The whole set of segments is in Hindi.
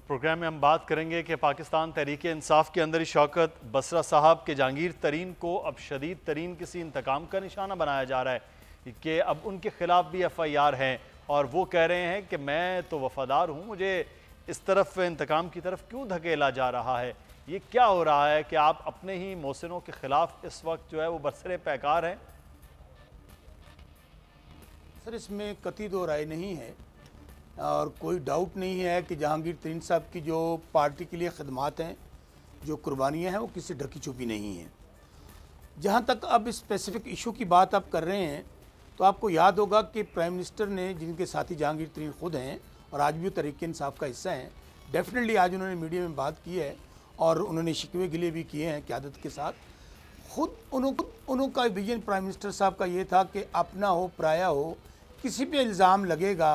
प्रोग्राम में हम बात करेंगे कि पाकिस्तान तहरीक इंसाफ के अंदर शौकत बसरा साहब के जहांगीर तरीन को अब शदीद तरीन किसी इंतकाम का निशाना बनाया जा रहा है कि अब उनके खिलाफ भी FIR हैं और वो कह रहे हैं कि मैं तो वफादार हूँ, मुझे इस तरफ इंतकाम की तरफ क्यों धकेला जा रहा है। ये क्या हो रहा है कि आप अपने ही मोहसिनों के खिलाफ इस वक्त जो है वो बरसरे पैकार हैं। सर, इसमें कतई दो राय नहीं है और कोई डाउट नहीं है कि जहांगीर तरीन साहब की जो पार्टी के लिए खदमात हैं, जो कुर्बानियाँ हैं, वो किसी ढकी छुपी नहीं हैं। जहाँ तक अब स्पेसिफिक इशू की बात आप कर रहे हैं तो आपको याद होगा कि प्राइम मिनिस्टर ने, जिनके साथी जहांगीर तरीन खुद हैं और आज भी तहरीक इंसाफ का हिस्सा हैं, डेफिनेटली आज उन्होंने मीडिया में बात की है और उन्होंने शिकवे गिले भी किए हैं क़यादत के साथ। खुद उनका विजन प्राइम मिनिस्टर साहब का ये था कि अपना हो पराया हो, किसी पे इल्ज़ाम लगेगा,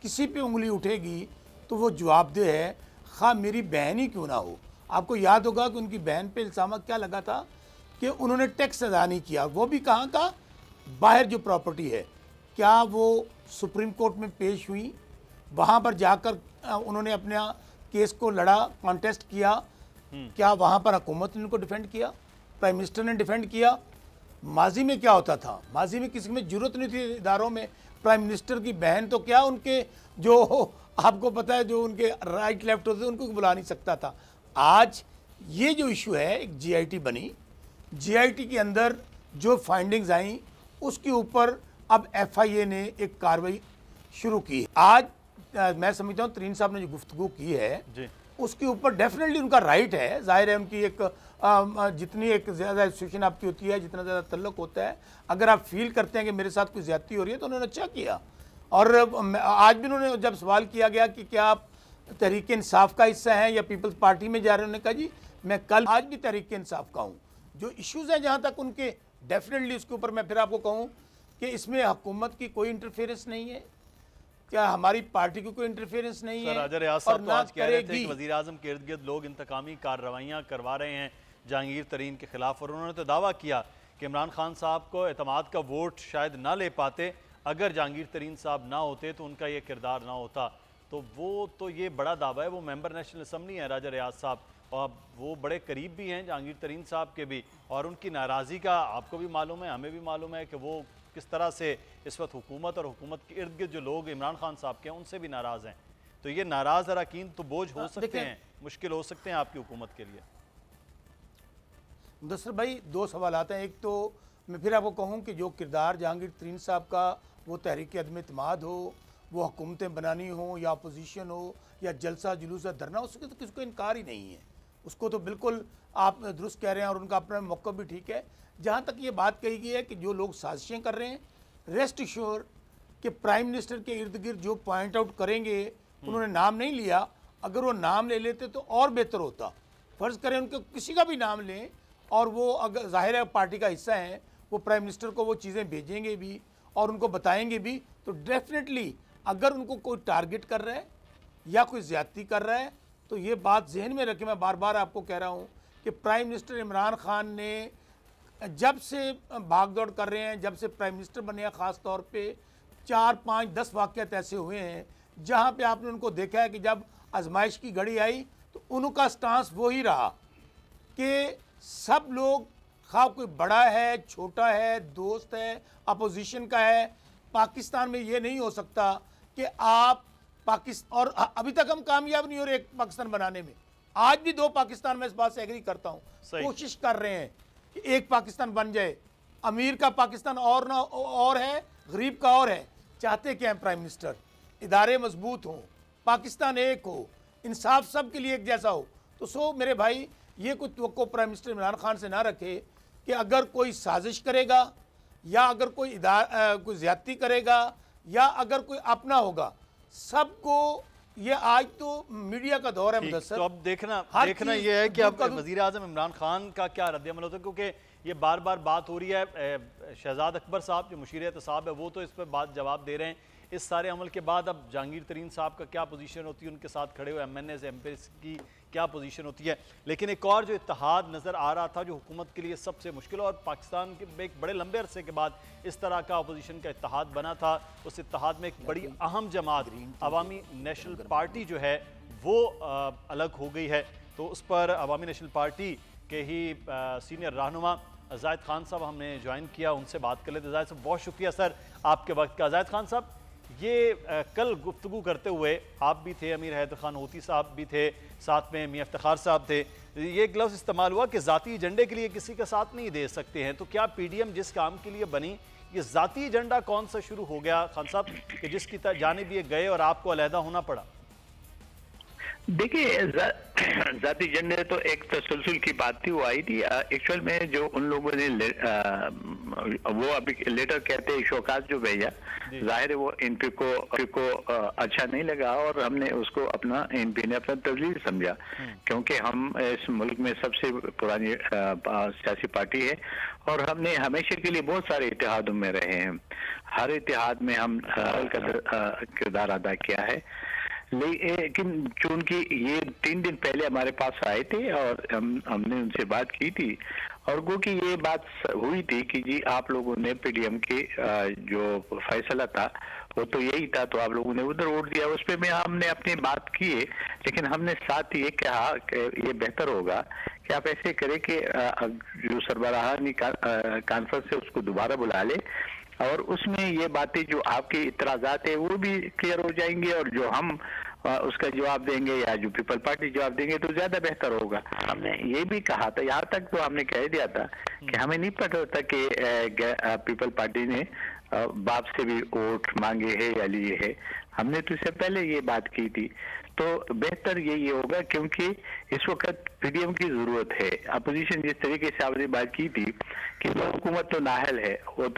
किसी पे उंगली उठेगी तो वो जवाबदेह है, खा मेरी बहन ही क्यों ना हो। आपको याद होगा कि उनकी बहन पे इल्ज़ाम क्या लगा था कि उन्होंने टैक्स अदा नहीं किया, वो भी कहाँ का, बाहर जो प्रॉपर्टी है। क्या वो सुप्रीम कोर्ट में पेश हुई, वहाँ पर जाकर उन्होंने अपने केस को लड़ा, कॉन्टेस्ट किया, क्या वहाँ पर हुकूमत ने उनको डिफेंड किया, प्राइम मिनिस्टर ने डिफेंड किया। माजी में क्या होता था, माजी में किसी में जरूरत नहीं थी इदारों में, प्राइम मिनिस्टर की बहन तो क्या, उनके जो आपको पता है जो उनके राइट लेफ्ट होते थे उनको बुला नहीं सकता था। आज ये जो इशू है, एक GIT बनी, GIT के अंदर जो फाइंडिंग्स आई उसके ऊपर अब FIA ने एक कार्रवाई शुरू की। आज मैं समझता हूँ तरीन साहब ने जो गुफ्तगू की है जी, उसके ऊपर डेफिनेटली उनका राइट है। जाहिर है उनकी एक जितनी एक ज़्यादा एसोसिएशन आपकी होती है, जितना ज़्यादा तल्लुक होता है, अगर आप फील करते हैं कि मेरे साथ कोई ज़्यादती हो रही है तो उन्होंने अच्छा किया। और आज भी उन्होंने जब सवाल किया गया कि क्या आप तहरीक इंसाफ का हिस्सा हैं या पीपल्स पार्टी में जा रहे हैं, उन्होंने कहा जी मैं कल आज भी तहरीक इंसाफ का हूँ। जो इश्यूज़ हैं जहाँ तक उनके, डेफिनेटली उसके ऊपर मैं फिर आपको कहूँ कि इसमें हुकूमत की कोई इंटरफेरेंस नहीं है, क्या हमारी पार्टी की कोई इंटरफेरेंस नहीं है। राजा रियाज साहब तो आज कह रहे थे कि वज़ीर आज़म के इर्द गिर्द लोग इंतकामी कार्रवाइयाँ करवा रहे हैं जहांगीर तरीन के खिलाफ, और उन्होंने तो दावा किया कि इमरान खान साहब को एतमाद का वोट शायद ना ले पाते, अगर जहांगीर तरीन साहब ना होते तो उनका ये किरदार ना होता। तो वो तो ये बड़ा दावा है, वो मेंबर नेशनल असम्बली हैं राजा रियाज साहब, और वो बड़े करीब भी हैं जहांगीर तरीन साहब के भी, और उनकी नाराज़गी का आपको भी मालूम है, हमें भी मालूम है कि वो किस तरह से इस वक्त हुकूमत और हुकूमत के इर्द गिर्द जो लोग इमरान खान साहब के हैं उनसे भी नाराज़ हैं। तो ये नाराज़ अरकान तो बोझ हो सकते हैं, मुश्किल हो सकते हैं आपकी हुकूमत के लिए। मुदस्सर भाई, दो सवाल आते हैं। एक तो मैं फिर आपको कहूँ कि जो किरदार जहांगीर तरीन साहब का, वो तहरीक अदम इत्मीद हो, वो हुकूमतें बनानी हो या अपोजिशन हो या जलसा जुलूस धरना, उसके तो किसी को इनकार ही नहीं है, उसको तो बिल्कुल आप दुरुस्त कह रहे हैं और उनका अपना मौक़िफ़ भी ठीक है। जहाँ तक ये बात कही गई है कि जो लोग साजिशें कर रहे हैं, रेस्ट श्योर कि प्राइम मिनिस्टर के इर्द गिर्द जो पॉइंट आउट करेंगे, उन्होंने नाम नहीं लिया, अगर वो नाम ले लेते तो और बेहतर होता। फ़र्ज़ करें उनके किसी का भी नाम लें और वो अगर जाहिर है पार्टी का हिस्सा है, वो प्राइम मिनिस्टर को वो चीज़ें भेजेंगे भी और उनको बताएंगे भी, तो डेफिनेटली अगर उनको कोई टारगेट कर रहा है या कोई ज़्यादती कर रहा है तो ये बात जहन में रखें। मैं बार बार आपको कह रहा हूँ कि प्राइम मिनिस्टर इमरान खान ने जब से भाग दौड़ कर रहे हैं, जब से प्राइम मिनिस्टर बने हैं, ख़ास तौर पे 4, 5, 10 वाक़यात ऐसे हुए हैं जहाँ पे आपने उनको देखा है कि जब आजमाइश की घड़ी आई तो उनका स्टांस वो ही रहा कि सब लोग, खा कोई बड़ा है, छोटा है, दोस्त है, अपोजिशन का है, पाकिस्तान में ये नहीं हो सकता कि आप पाकिस्तान, और अभी तक हम कामयाब नहीं हो रहे एक पाकिस्तान बनाने में। आज भी 2 पाकिस्तान में इस बात से एग्री करता हूँ, कोशिश कर रहे हैं कि एक पाकिस्तान बन जाए। अमीर का पाकिस्तान और ना और है, गरीब का और है। चाहते क्या है प्राइम मिनिस्टर, इदारे मजबूत हों, पाकिस्तान एक हो, इंसाफ सब के लिए एक जैसा हो। तो सो मेरे भाई, ये कोई तवक्को प्राइम मिनिस्टर इमरान खान से ना रखे कि अगर कोई साजिश करेगा या अगर कोई कोई ज़्यादती करेगा या अगर कोई अपना होगा, सबको, ये आज तो मीडिया का दौर है मुदस्सर। तो अब देखना ये है कि अब वज़ीर आज़म इमरान खान का क्या रद्द-ए-अमल होता है, क्योंकि ये बार बार बात हो रही है। शहजाद अकबर साहब जो मुशीर एहतसाब है वो तो इस पर बात जवाब दे रहे हैं। इस सारे अमल के बाद अब जहांगीर तरीन साहब का क्या पोजीशन होती है, उनके साथ खड़े हुए MNAs MPs की क्या पोजीशन होती है। लेकिन एक और जो इत्तेहाद नज़र आ रहा था जो हुकूमत के लिए सबसे मुश्किल, और पाकिस्तान के एक बड़े लंबे अरसे के बाद इस तरह का अपोजिशन का इत्तेहाद बना था, उस इत्तेहाद में एक बड़ी अहम जमात अवामी नेशनल पार्टी जो है वो अलग हो गई है। तो उस पर अवामी नेशनल पार्टी के ही सीनियर रहनुमा जाहिद खान साहब हमने ज्वाइन किया, उनसे बात कर लेते। जाहिद साहब बहुत शुक्रिया सर आपके वक्त का। जाहिद खान साहब, ये कल गुफ्तगू करते हुए आप भी थे, अमीर हैदर खान होती साहब भी थे, साथ में मियां इफ्तिखार साहब थे, ये एक लफ्ज़ इस्तेमाल हुआ कि ज़ाती एजेंडे के लिए किसी का साथ नहीं दे सकते हैं। तो क्या पीडीएम जिस काम के लिए बनी, ये ज़ाती एजेंडा कौन सा शुरू हो गया खान साहब कि जिसकी जानिब ये गए और आपको अलहदा होना पड़ा? देखिए, जाती एजेंडे तो एक तसलसल की बात थी, वो आई थी एक्चुअल में। जो उन लोगों ने वो अभी लेटर कहते हैं शोकाज जो भेजा, जाहिर है वो एनपी को अच्छा नहीं लगा और हमने उसको एनपी ने अपना तजलील समझा, क्योंकि हम इस मुल्क में सबसे पुरानी सियासी पार्टी है और हमने हमेशा के लिए बहुत सारे इत्तेहादों में रहे हैं। हर इत्तेहाद में हम किरदार अदा किया है। लेकिन चूंकि ये 3 दिन पहले हमारे पास आए थे और हमने उनसे बात की थी और गो कि ये बात हुई थी कि जी आप लोगों ने पीडीएम के जो फैसला था वो तो यही था, तो आप लोगों ने उधर वोट दिया। उस पर में हमने अपनी बात की है, लेकिन हमने साथ ये कहा कि ये बेहतर होगा कि आप ऐसे करें कि जो सरबराहानी कॉन्फ्रेंस है उसको दोबारा बुला ले और उसमें ये बातें जो आपके इतराजात है वो भी क्लियर हो जाएंगे और जो हम उसका जवाब देंगे या जो पीपल पार्टी जवाब देंगे तो ज्यादा बेहतर होगा। हमने ये भी कहा था, यहाँ तक तो हमने कह दिया था कि हमें नहीं पता था कि पीपल पार्टी ने बाप से भी वोट मांगे हैं या लिए है। हमने तो इससे पहले ये बात की थी, तो बेहतर ये होगा क्योंकि इस वक्त पीडीएम की जरूरत है। अपोजिशन जिस तरीके से आपने बात की थी कि हुकूमत तो नाहल है, वो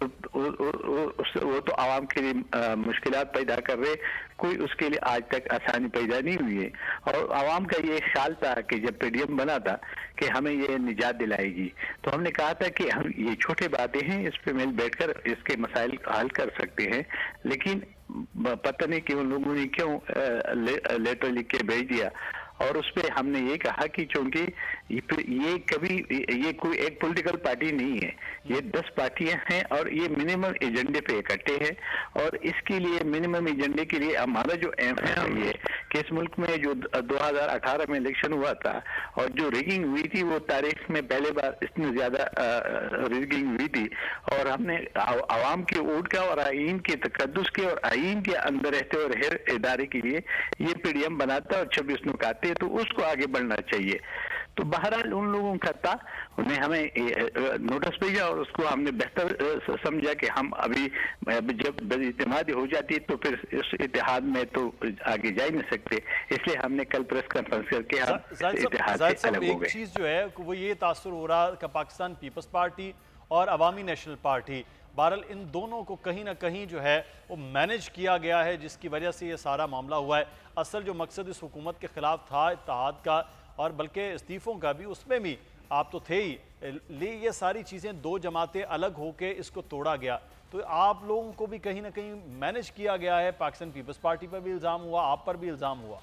तो आवाम के लिए मुश्किलात पैदा कर रहे, कोई उसके लिए आज तक आसानी पैदा नहीं हुई है। और आवाम का ये ख्याल था कि जब पीडीएम बना था कि हमें ये निजात दिलाएगी, तो हमने कहा था कि हम ये छोटे बातें हैं, इस पे मिल बैठकर इसके मसाइल हल कर सकते हैं। लेकिन पता नहीं कि उन लोगों ने क्यों लेटर लिख के भेज दिया और उस पर हमने ये कहा कि चूंकि ये कोई एक पॉलिटिकल पार्टी नहीं है, ये 10 पार्टियां हैं और ये मिनिमम एजेंडे पे इकट्ठे हैं और इसके लिए मिनिमम एजेंडे के लिए हमारा जो एम है ये कि इस मुल्क में जो 2018 में इलेक्शन हुआ था और जो रिगिंग हुई थी वो तारीख में पहले बार इतनी ज्यादा रिगिंग हुई थी और हमने आवाम के वोट का और आईन के तकद्दुस के और आईन के अंदर रहते और हर इदारे के लिए ये पीडीएम बनाता और 26 नुकाते तो उसको आगे बढ़ना चाहिए। तो बहरहाल उन लोगों का था, उन्हें हमें नोटिस भेजा और उसको हमने बेहतर समझा कि हम अभी जब इत्तेमादी हो जाती है तो फिर इस इत्तेहाद में तो आगे जा ही नहीं सकते, इसलिए हमने कल प्रेस कॉन्फ्रेंस करके हम इत्तेहाद से अलग हो गए। एक चीज जो है वो ये तासुर हो रहा कि पाकिस्तान पीपल्स पार्टी और अवामी नेशनल पार्टी, बहरहाल इन दोनों को कहीं ना कहीं जो है वो मैनेज किया गया है, जिसकी वजह से ये सारा मामला हुआ है। असल जो मकसद इस हुकूमत के खिलाफ था इत्तेहाद का और बल्कि इस्तीफ़ों का भी, उसमें भी आप तो थे ही, ले ये सारी चीज़ें 2 जमातें अलग होके इसको तोड़ा गया। तो आप लोगों को भी कहीं ना कहीं मैनेज किया गया है। पाकिस्तान पीपल्स पार्टी पर भी इल्ज़ाम हुआ, आप पर भी इल्ज़ाम हुआ।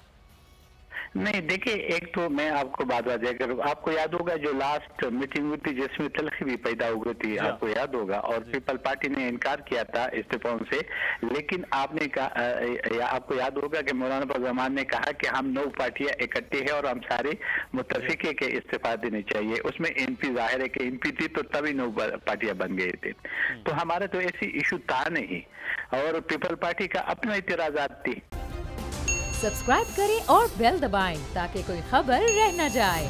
नहीं देखिए, एक तो मैं आपको बात बता करूँ, आपको याद होगा जो लास्ट मीटिंग हुई थी जिसमें तलखी भी पैदा हो गई थी, आपको याद होगा, और पीपल पार्टी ने इनकार किया था इस्तीफों से। लेकिन आपने कहा या आपको याद होगा कि मौलाना फजल ने कहा कि हम 9 पार्टियां इकट्ठी है और हम सारे मुत्तफिक है कि इस्तीफा देने चाहिए। उसमें एनपी जाहिर है कि एनपी थी तो तभी 9 पार्टियां बन गए थे। तो हमारा तो ऐसी इशू था नहीं और पीपल पार्टी का अपना इतराजात थी। सब्सक्राइब करें और बेल दबाएं ताकि कोई खबर रह न जाए।